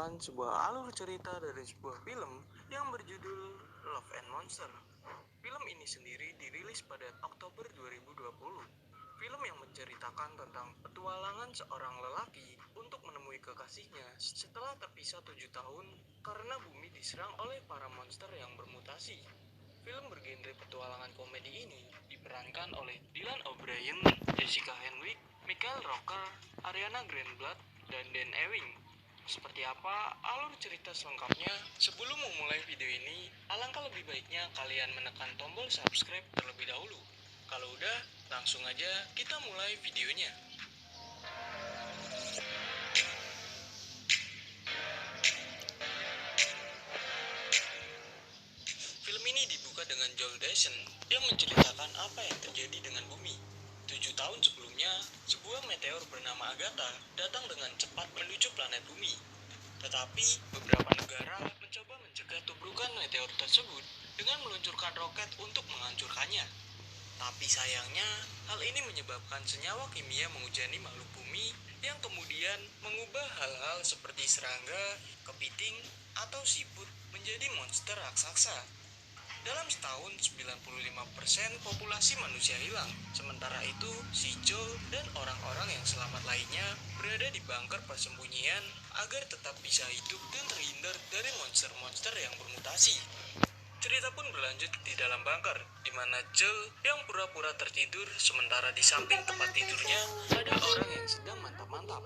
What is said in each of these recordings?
menceritakan sebuah alur cerita dari sebuah film yang berjudul Love and Monster. Film ini sendiri dirilis pada Oktober 2020. Film yang menceritakan tentang petualangan seorang lelaki untuk menemui kekasihnya setelah terpisah 7 tahun karena bumi diserang oleh para monster yang bermutasi. Film bergenre petualangan komedi ini diperankan oleh Dylan O'Brien, Jessica Henwick, Michael Rooker, Ariana Greenblatt, dan Dan Ewing. Seperti apa alur cerita selengkapnya? Sebelum memulai video ini, alangkah lebih baiknya kalian menekan tombol subscribe terlebih dahulu. Kalau udah, langsung aja kita mulai videonya. Film ini dibuka dengan Joel Dyson yang menceritakan apa yang terjadi dengan bumi. 7 tahun sebelumnya, sebuah meteor bernama Agatha datang dengan cepat menuju planet bumi. Tetapi, beberapa negara mencoba mencegah tubrukan meteor tersebut dengan meluncurkan roket untuk menghancurkannya. Tapi sayangnya, hal ini menyebabkan senyawa kimia menghujani makhluk bumi yang kemudian mengubah hal-hal seperti serangga, kepiting, atau siput menjadi monster raksasa. Dalam setahun, 95% populasi manusia hilang. Sementara itu, si Joel dan orang-orang yang selamat lainnya berada di bunker persembunyian agar tetap bisa hidup dan terhindar dari monster-monster yang bermutasi. Cerita pun berlanjut di dalam bunker, di mana Joel yang pura-pura tertidur, sementara di samping tempat tidurnya ada orang yang sedang mantap-mantap.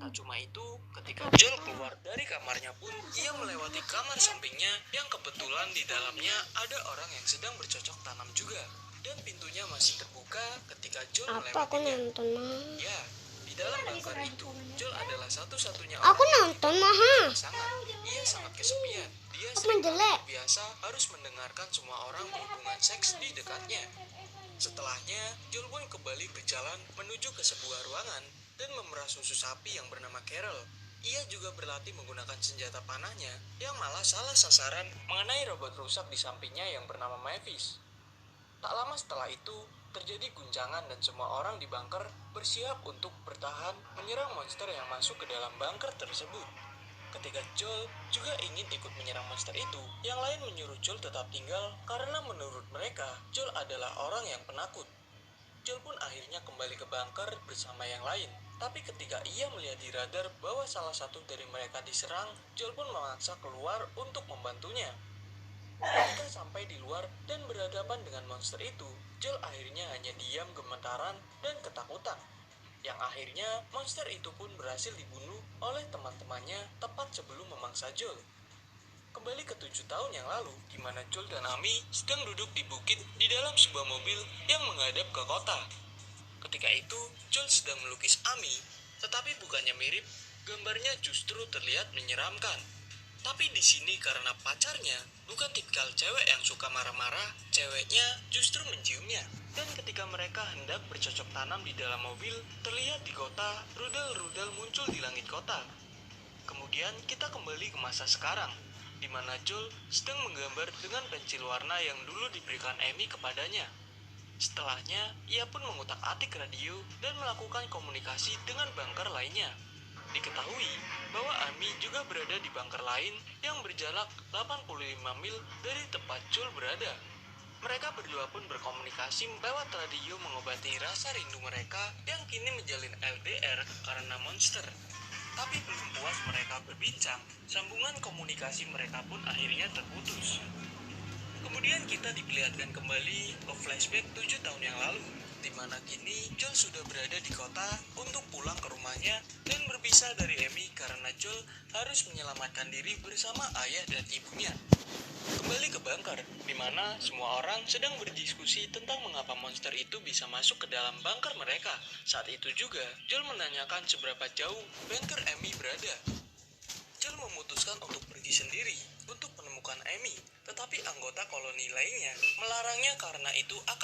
Tak cuma itu, ketika Joel keluar dari kamarnya pun, ia melewati kamar sampingnya yang kebetulan di dalamnya ada orang yang sedang bercocok tanam juga. Dan pintunya masih terbuka ketika Joel melewatinya. Ya, di dalam bunker itu, Joel adalah satu-satunya orang yang ia sangat kesepian. Dia biasa harus mendengarkan semua orang berhubungan seks di dekatnya. Setelahnya, Joel pun kembali berjalan menuju ke sebuah ruangan dan memerah susu sapi yang bernama Carol. Ia juga berlatih menggunakan senjata panahnya yang malah salah sasaran mengenai robot rusak di sampingnya yang bernama Mavis. Tak lama setelah itu, terjadi guncangan dan semua orang di bunker bersiap untuk bertahan menyerang monster yang masuk ke dalam bunker tersebut. Ketika Joel juga ingin ikut menyerang monster itu, yang lain menyuruh Joel tetap tinggal karena menurut mereka, Joel adalah orang yang penakut. Joel pun akhirnya kembali ke bunker bersama yang lain. Tapi ketika ia melihat di radar bahwa salah satu dari mereka diserang, Joel pun memaksa keluar untuk membantunya. Ketika sampai di luar dan berhadapan dengan monster itu, Joel akhirnya hanya diam gemetaran dan ketakutan. Yang akhirnya monster itu pun berhasil dibunuh oleh teman-temannya tepat sebelum memangsa Joel. Kembali ke 7 tahun yang lalu, di mana Joel dan Amy sedang duduk di bukit di dalam sebuah mobil yang menghadap ke kota. Ketika itu, Joel sedang melukis Amy, tetapi bukannya mirip, gambarnya justru terlihat menyeramkan. Tapi di sini karena pacarnya bukan tipikal cewek yang suka marah-marah, ceweknya justru menciumnya. Dan ketika mereka hendak bercocok tanam di dalam mobil, terlihat di kota rudal-rudal muncul di langit kota. Kemudian kita kembali ke masa sekarang, di mana Joel sedang menggambar dengan pensil warna yang dulu diberikan Amy kepadanya. Setelahnya, ia pun mengutak-atik radio dan melakukan komunikasi dengan bunker lainnya. Diketahui bahwa Amy juga berada di bunker lain yang berjarak 85 mil dari tempat Joel berada. Mereka berdua pun berkomunikasi lewat radio mengobati rasa rindu mereka yang kini menjalin LDR karena monster. Tapi belum puas mereka berbincang, sambungan komunikasi mereka pun akhirnya terputus. Kemudian kita diperlihatkan kembali ke flashback 7 tahun yang lalu, di mana kini Joel sudah berada di kota untuk pulang ke rumahnya dan berpisah dari Amy karena Joel harus menyelamatkan diri bersama ayah dan ibunya. Kembali ke bunker, di mana semua orang sedang berdiskusi tentang mengapa monster itu bisa masuk ke dalam bunker mereka. Saat itu juga, Joel menanyakan seberapa jauh bunker Amy berada. Joel memutuskan untuk pergi sendiri untuk menemukan Amy, tetapi anggota koloni lainnya melarangnya karena itu akan